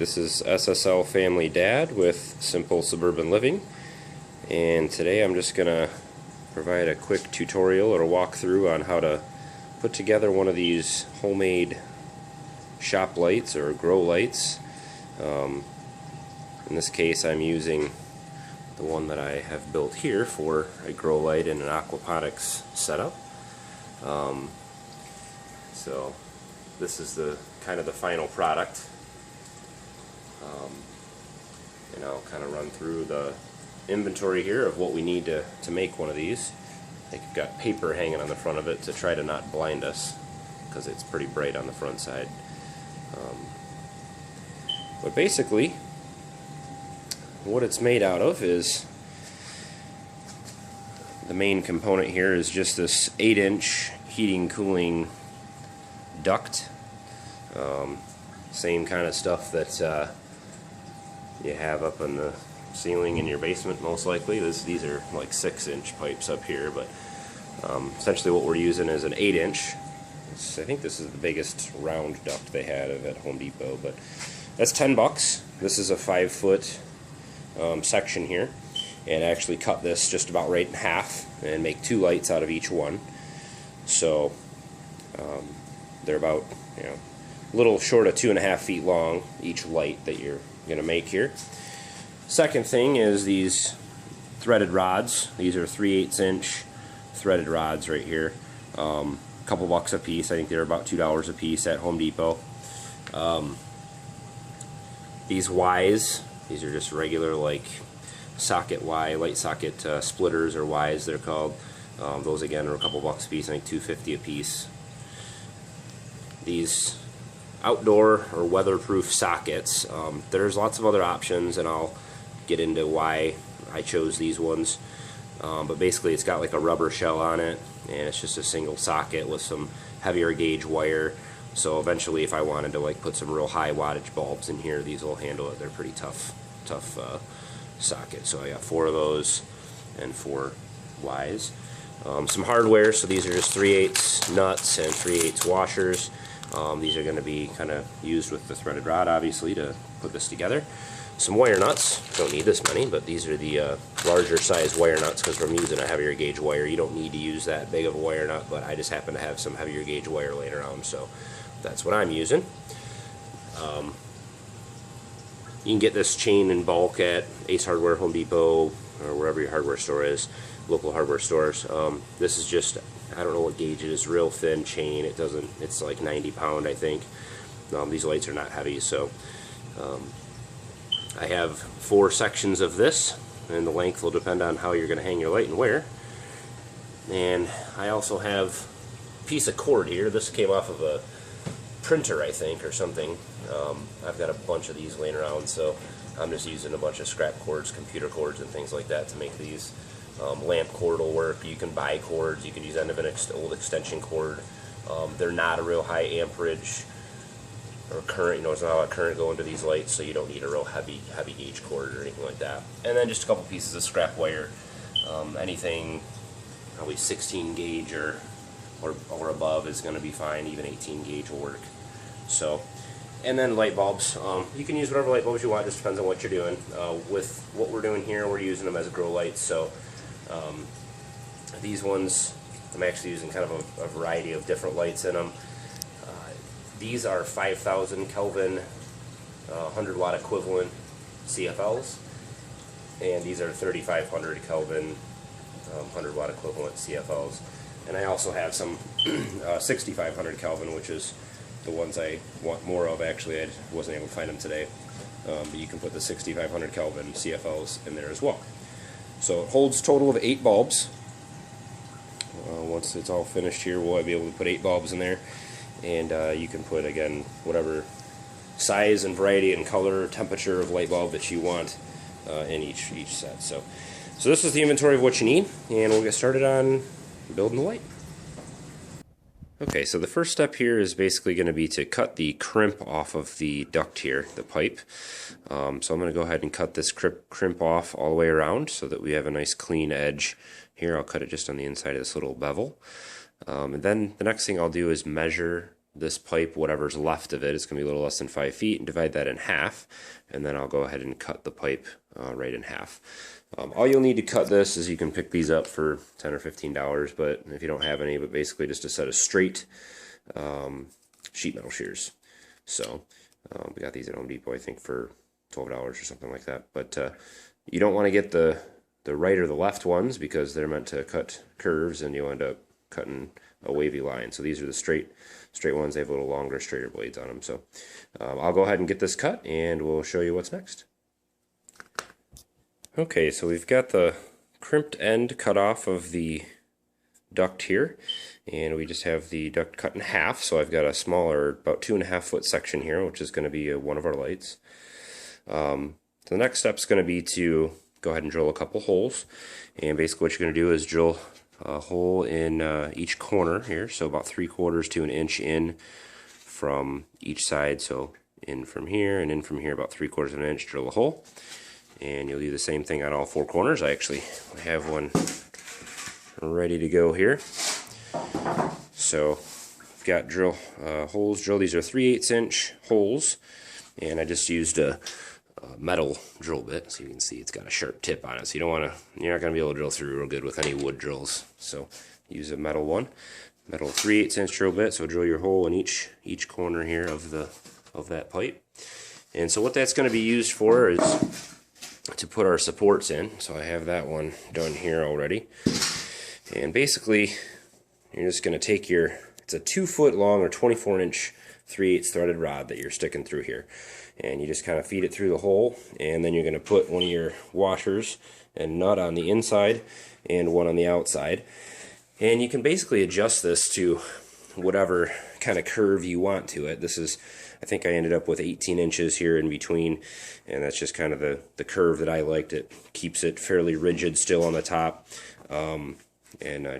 this is SSL Family Dad with Simple Suburban Living, and today I'm just going to provide a quick tutorial or a walkthrough on how to put together one of these homemade shop lights or grow lights. In this case I'm using the one that I have built here for a grow light in an aquaponics setup. So this is the kind of the final product. And I'll kind of run through the inventory here of what we need to make one of these. I think I've got paper hanging on the front of it to try to not blind us because it's pretty bright on the front side. But basically what it's made out of is, the main component here is just this 8-inch heating cooling duct. Same kind of stuff that you have up in the ceiling in your basement most likely. These are like 6-inch pipes up here, but essentially what we're using is an 8-inch. I think this is the biggest round duct they had at Home Depot, but that's $10. This is a 5-foot section here, and I actually cut this just about right in half and make 2 lights out of each one. So they're about, a little short of 2.5 feet long each light that you're going to make here. Second thing is these threaded rods. These are 3/8 inch threaded rods right here. A couple bucks a piece. I think they're about $2 a piece at Home Depot. These Ys, these are just regular like socket Y, light socket splitters, or Ys they're called. Those again are a couple bucks a piece. I think $2.50 a piece. These outdoor or weatherproof sockets, there's lots of other options, and I'll get into why I chose these ones. But basically it's got like a rubber shell on it, and it's just a single socket with some heavier gauge wire. So eventually if I wanted to like put some real high wattage bulbs in here, these will handle it. They're pretty tough socket. So I got 4 of those and 4 Ys. Some hardware, so these are just 3/8 nuts and 3/8 washers. These are going to be kind of used with the threaded rod, obviously, to put this together. Some wire nuts. Don't need this many, but these are the larger size wire nuts because I'm using a heavier gauge wire. You don't need to use that big of a wire nut, but I just happen to have some heavier gauge wire laying around, so that's what I'm using. You can get this chain in bulk at Ace Hardware, Home Depot, or wherever your hardware store is, local hardware stores. This is just, I don't know what gauge it is, real thin chain. It's like 90 pound, I think. These lights are not heavy, so I have 4 sections of this, and the length will depend on how you're going to hang your light and where. And I also have a piece of cord here. This came off of a printer, I think, or something. I've got a bunch of these laying around, so I'm just using a bunch of scrap cords, computer cords, and things like that to make these. Lamp cord will work. You can buy cords. You can use end of an old extension cord. They're not a real high amperage or current. There's not a lot of current going to these lights, so you don't need a real heavy gauge cord or anything like that. And then just a couple pieces of scrap wire. Anything probably 16 gauge or above is going to be fine. Even 18 gauge will work. So, and then light bulbs. You can use whatever light bulbs you want. Just depends on what you're doing. With what we're doing here, we're using them as grow lights. So these ones, I'm actually using kind of a variety of different lights in them. These are 5,000 Kelvin, 100 watt equivalent CFLs, and these are 3,500 Kelvin, 100 watt equivalent CFLs. And I also have some 6,500 Kelvin, which is the ones I want more of. Actually, I wasn't able to find them today, but you can put the 6,500 Kelvin CFLs in there as well. So it holds a total of 8 bulbs. Once it's all finished here, we'll be able to put 8 bulbs in there, and you can put, again, whatever size and variety and color, temperature of light bulb that you want in each set. So this is the inventory of what you need, and we'll get started on building the light. Okay, so the first step here is basically going to be to cut the crimp off of the duct here, the pipe. So I'm going to go ahead and cut this crimp off all the way around so that we have a nice clean edge here. I'll cut it just on the inside of this little bevel. And then the next thing I'll do is measure this pipe, whatever's left of it, it's going to be a little less than 5 feet, and divide that in half, and then I'll go ahead and cut the pipe right in half. All you'll need to cut this is, you can pick these up for $10 or $15, but if you don't have any, but basically just a set of straight sheet metal shears. So we got these at Home Depot, I think, for $12 or something like that. But you don't want to get the right or the left ones, because they're meant to cut curves, and you'll end up cutting a wavy line. So these are the straight ones. They have a little longer, straighter blades on them. So I'll go ahead and get this cut, and we'll show you what's next. Okay, so we've got the crimped end cut off of the duct here, and we just have the duct cut in half. So I've got a smaller, about 2.5 foot section here, which is going to be one of our lights. So the next step is going to be to go ahead and drill a couple holes, and basically what you're going to do is drill a hole in each corner here, so about 3/4 to an inch in from each side. So in from here and in from here, about 3/4 of an inch, drill a hole. And you'll do the same thing on all 4 corners. I actually have one ready to go here. So I've got drill holes drilled. These are 3/8 inch holes, and I just used a metal drill bit, so you can see it's got a sharp tip on it. So you're not going to be able to drill through real good with any wood drills. So use a metal one, metal 3/8 inch drill bit. So drill your hole in each corner here of that pipe. And so what that's going to be used for is to put our supports in. So I have that one done here already. And basically, you're just going to take it's a 2 foot long or 24 inch 3/8 threaded rod that you're sticking through here. And you just kind of feed it through the hole, and then you're going to put one of your washers and nut on the inside and one on the outside. And you can basically adjust this to whatever kind of curve you want to it. This is, I think I ended up with 18 inches here in between, and that's just kind of the curve that I liked. It keeps it fairly rigid still on the top, and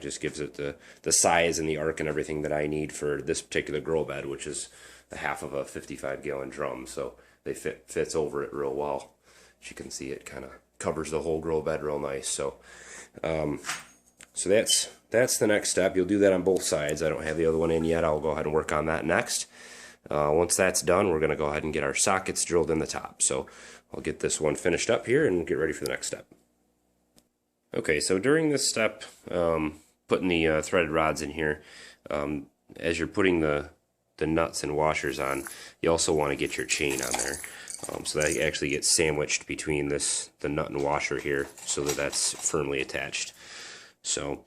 just gives it the size and the arc and everything that I need for this particular grow bed, which is the half of a 55-gallon drum. So they fits over it real well. As you can see, it kind of covers the whole grow bed real nice. So so that's the next step. You'll do that on both sides. I don't have the other one in yet. I'll go ahead and work on that next. Once that's done, we're going to go ahead and get our sockets drilled in the top. So I'll get this one finished up here and get ready for the next step. Okay, so during this step, putting the threaded rods in here, as you're putting the nuts and washers on, you also want to get your chain on there. So that actually gets sandwiched between the nut and washer here, so that's firmly attached. So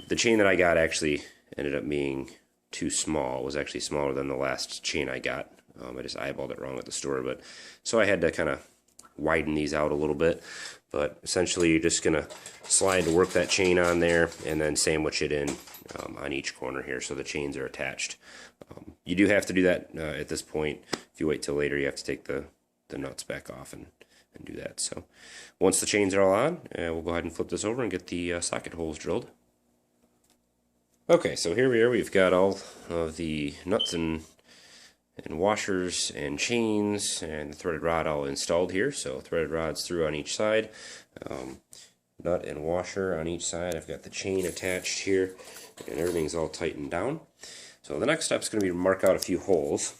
the chain that I got actually ended up being too small. It was actually smaller than the last chain I got. I just eyeballed it wrong at the store, but so I had to kind of widen these out a little bit. But essentially, you're just gonna slide to work that chain on there, and then sandwich it in on each corner here, so the chains are attached. You do have to do that at this point. If you wait till later, you have to take the nuts back off and do that. So once the chains are all on, we'll go ahead and flip this over and get the socket holes drilled. Okay, so here we are. We've got all of the nuts and washers and chains and the threaded rod all installed here. So threaded rods through on each side, nut and washer on each side. I've got the chain attached here, and everything's all tightened down. So the next step is going to be to mark out a few holes.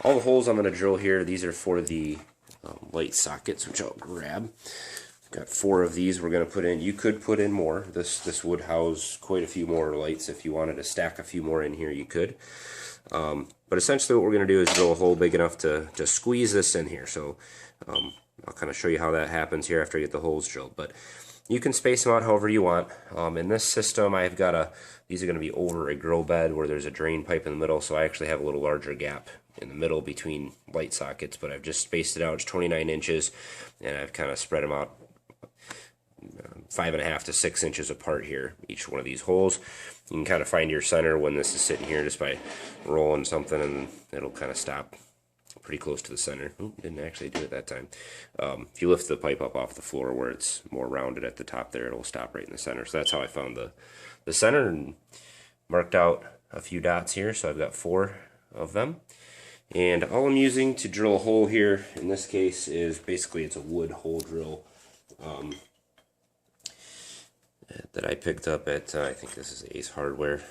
All the holes I'm going to drill here, these are for the light sockets, which I'll grab. Got 4 of these we're going to put in. You could put in more. This would house quite a few more lights. If you wanted to stack a few more in here, you could. But essentially what we're going to do is drill a hole big enough to squeeze this in here. So I'll kind of show you how that happens here after I get the holes drilled. But you can space them out however you want. In this system, I've got these are going to be over a grow bed where there's a drain pipe in the middle, so I actually have a little larger gap in the middle between light sockets, but I've just spaced it out. It's 29 inches, and I've kind of spread them out 5.5 to 6 inches apart here, each one of these holes. You can kind of find your center when this is sitting here just by rolling something, and it'll kind of stop pretty close to the center. Didn't actually do it that time. If you lift the pipe up off the floor where it's more rounded at the top there, it'll stop right in the center. So that's how I found the center, and marked out a few dots here. So I've got 4 of them. And all I'm using to drill a hole here, in this case, is basically it's a wood hole drill that I picked up at, I think this is Ace Hardware.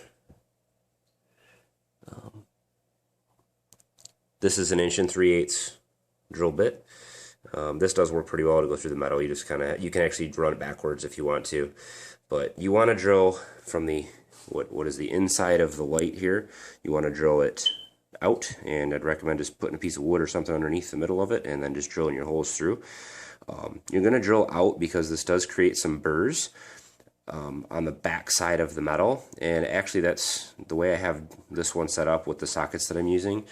This is an 1 3/8 drill bit. This does work pretty well to go through the metal. You just you can actually run it backwards if you want to, but you want to drill from the what is the inside of the light here. You want to drill it out, and I'd recommend just putting a piece of wood or something underneath the middle of it and then just drilling your holes through. You're going to drill out because this does create some burrs on the back side of the metal, and actually that's the way I have this one set up with the sockets that I'm using.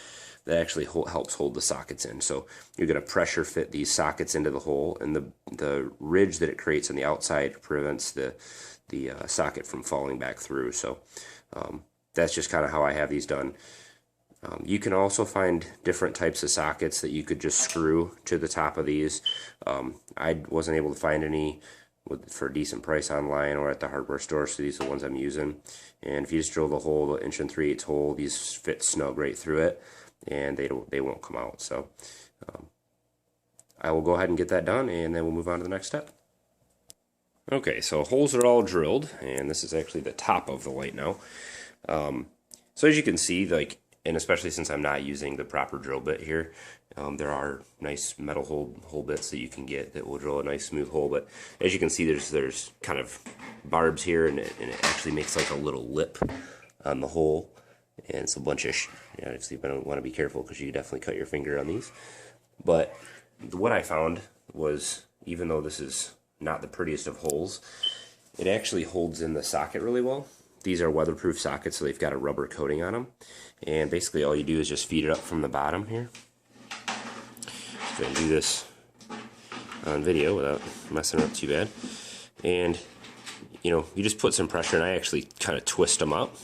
That actually helps hold the sockets in. So you're going to pressure fit these sockets into the hole, and the ridge that it creates on the outside prevents the socket from falling back through. So that's just kind of how I have these done. You can also find different types of sockets that you could just screw to the top of these. I wasn't able to find any for a decent price online or at the hardware store, so these are the ones I'm using. And if you just drill the hole, the 1 3/8 hole, these fit snug right through it, and they won't come out. So I will go ahead and get that done, and then we'll move on to the next step. Okay, so holes are all drilled, and this is actually the top of the light now. So as you can see, like, and especially since I'm not using the proper drill bit here, there are nice metal hole bits that you can get that will drill a nice smooth hole. But as you can see, there's kind of barbs here, and it actually makes like a little lip on the hole, and it's a bunch of obviously you want to be careful because you definitely cut your finger on these. But what I found was, even though this is not the prettiest of holes, it actually holds in the socket really well. These are weatherproof sockets, so they've got a rubber coating on them, and basically all you do is just feed it up from the bottom here. So I'm going to do this on video without messing it up too bad, and you just put some pressure, and I actually kind of twist them up,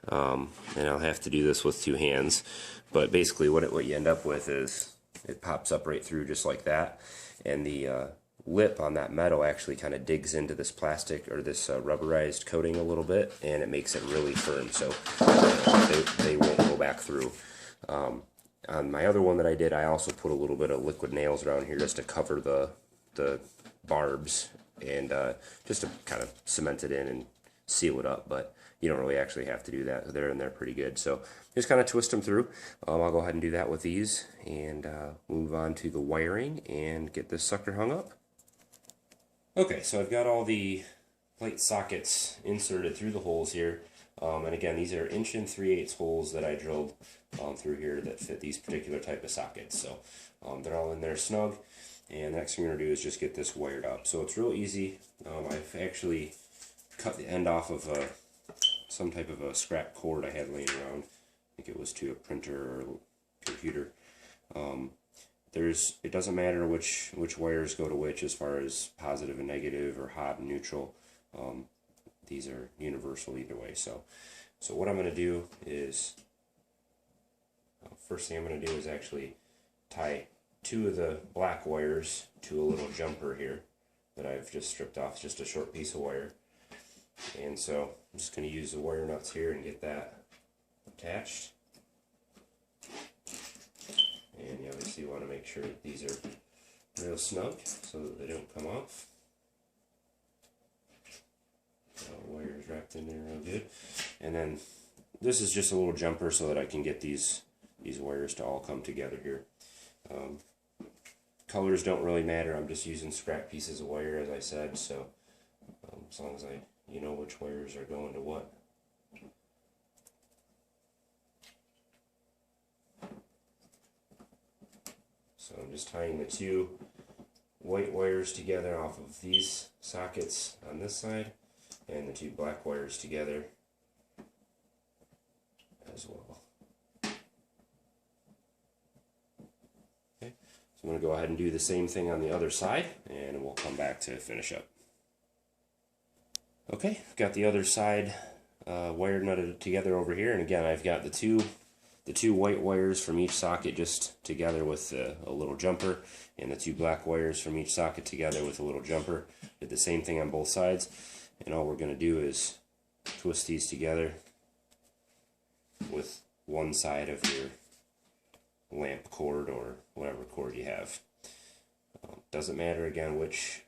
and I'll have to do this with 2 hands, but basically what you end up with is it pops up right through just like that, and the lip on that metal actually kind of digs into this plastic or this rubberized coating a little bit, and it makes it really firm, so they won't go back through. On my other one that I did, I also put a little bit of liquid nails around here just to cover the barbs, and just to kind of cement it in and seal it up, but you don't really actually have to do that. They're in there pretty good, so just kind of twist them through. I'll go ahead and do that with these, and move on to the wiring and get this sucker hung up. Okay, so I've got all the plate sockets inserted through the holes here, and again, these are 1 3/8 holes that I drilled through here that fit these particular type of sockets. So they're all in there snug, and the next thing we're going to do is just get this wired up. So it's real easy. I've actually cut the end off of some type of a scrap cord I had laying around. I think it was to a printer or computer. It doesn't matter which wires go to which as far as positive and negative or hot and neutral. These are universal either way. So what I'm going to do is, first thing I'm going to do is actually tie 2 of the black wires to a little jumper here that I've just stripped off, just a short piece of wire. And so I'm just going to use the wire nuts here and get that attached. And you obviously want to make sure that these are real snug so that they don't come off. Wires wrapped in there real good. And then this is just a little jumper so that I can get these wires to all come together here. Colors don't really matter. I'm just using scrap pieces of wire, as I said, so as long as you know which wires are going to what. So I'm just tying the 2 white wires together off of these sockets on this side, and the 2 black wires together as well. Okay, so I'm going to go ahead and do the same thing on the other side, and we'll come back to finish up. Okay, I've got the other side wire nutted together over here, and again I've got the two white wires from each socket just together with a little jumper, and the 2 black wires from each socket together with a little jumper. Did the same thing on both sides, and all we're going to do is twist these together with one side of your lamp cord or whatever cord you have. Doesn't matter again which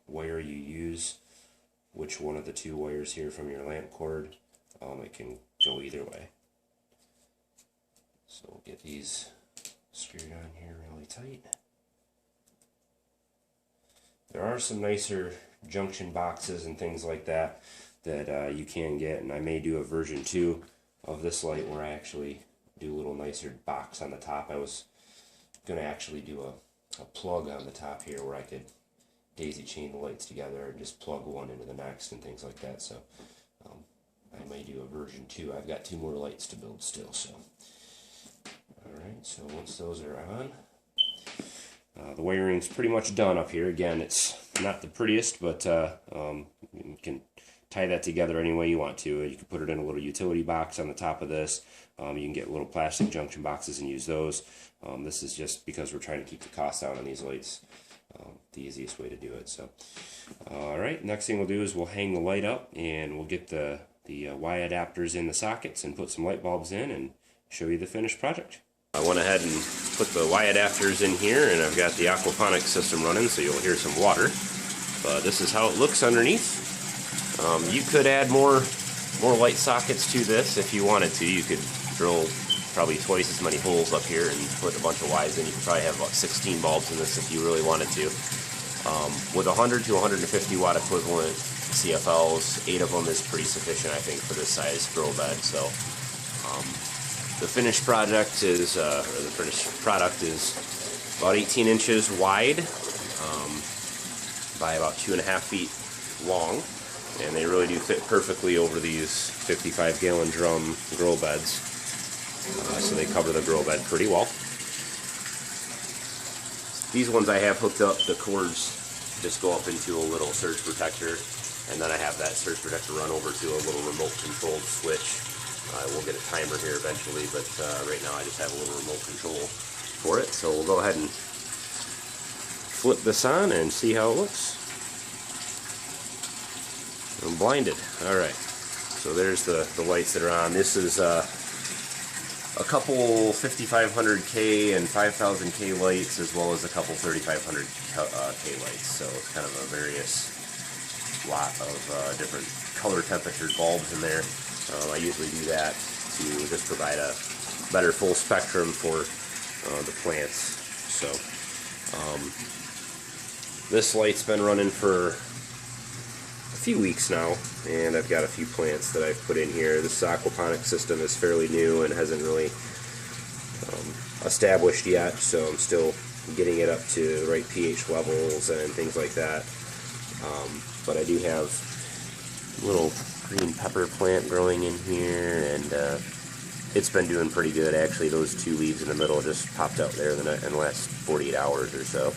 wire you use, which one of the 2 wires here from your lamp cord. It can go either way. So we'll get these screwed on here really tight. There are some nicer junction boxes and things like that that you can get, and I may do a version 2 of this light where I actually do a little nicer box on the top. I was going to actually do a plug on the top here where I could daisy chain the lights together and just plug one into the next and things like that. So I may do a version 2. I've got 2 more lights to build still. So alright, so once those are on, the wiring's pretty much done up here. Again, it's not the prettiest, but you can tie that together any way you want to. You can put it in a little utility box on the top of this. You can get little plastic junction boxes and use those. This is just because we're trying to keep the cost down on these lights. The easiest way to do it. So, alright, next thing we'll do is we'll hang the light up, and we'll get the Y adapters in the sockets and put some light bulbs in and show you the finished project. I went ahead and put the Y adapters in here, and I've got the aquaponics system running, so you'll hear some water. But this is how it looks underneath. You could add more light sockets to this if you wanted to. You could drill probably twice as many holes up here and put a bunch of Ys in. You could probably have about 16 bulbs in this if you really wanted to. With 100 to 150 watt equivalent CFLs, 8 of them is pretty sufficient, I think, for this size grow bed. So the finished project is, about 18 inches wide by about 2.5 feet long, and they really do fit perfectly over these 55-gallon drum grow beds. So they cover the grow bed pretty well. These ones I have hooked up, the cords just go up into a little surge protector, and then I have that surge protector run over to a little remote controlled switch. I will get a timer here eventually, but right now I just have a little remote control for it. So we'll go ahead and flip this on and see how it looks. I'm blinded. Alright, so there's the lights that are on. This is a couple 5500K and 5000K lights, as well as a couple 3500K lights. So it's kind of a various lot of different color temperatured bulbs in there. I usually do that to just provide a better full spectrum for the plants. So this light's been running for a few weeks now, and I've got a few plants that I've put in here. This aquaponics system is fairly new and hasn't really established yet, so I'm still getting it up to the right pH levels and things like that. But I do have a little green pepper plant growing in here, and it's been doing pretty good. Actually, those 2 leaves in the middle just popped out there in the last 48 hours or so.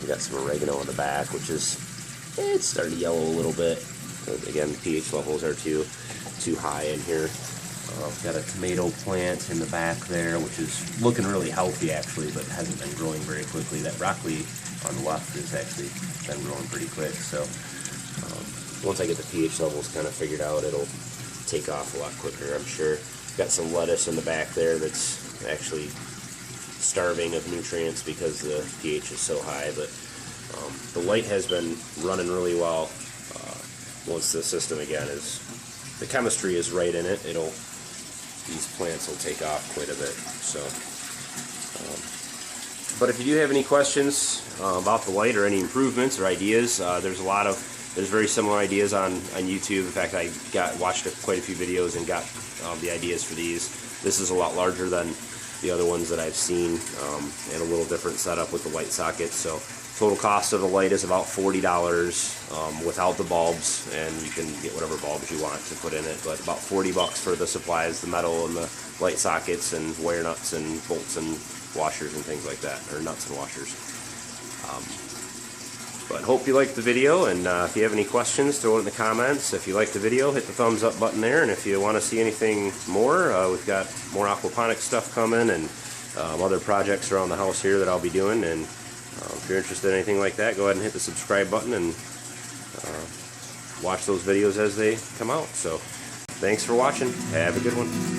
We got some oregano in the back, which is, it's starting to yellow a little bit. Again, pH levels are too high in here. Got a tomato plant in the back there, which is looking really healthy actually, but hasn't been growing very quickly. That broccoli on the left has actually been growing pretty quick. So once I get the pH levels kind of figured out, it'll take off a lot quicker, I'm sure. Got some lettuce in the back there that's actually starving of nutrients because the pH is so high, but the light has been running really well. Once the system again the chemistry is right in it, these plants will take off quite a bit. So, but if you do have any questions about the light or any improvements or ideas, there's very similar ideas on YouTube. In fact, I watched quite a few videos and got the ideas for these. This is a lot larger than the other ones that I've seen, and a little different setup with the light sockets. So total cost of the light is about $40 without the bulbs, and you can get whatever bulbs you want to put in it, but about $40 for the supplies, the metal and the light sockets and wire nuts and bolts and washers and things like that, or nuts and washers. But hope you liked the video, and if you have any questions, throw it in the comments. If you like the video, hit the thumbs up button there, and if you want to see anything more, we've got more aquaponics stuff coming, and other projects around the house here that I'll be doing. And if you're interested in anything like that, go ahead and hit the subscribe button and watch those videos as they come out. So thanks for watching. Have a good one.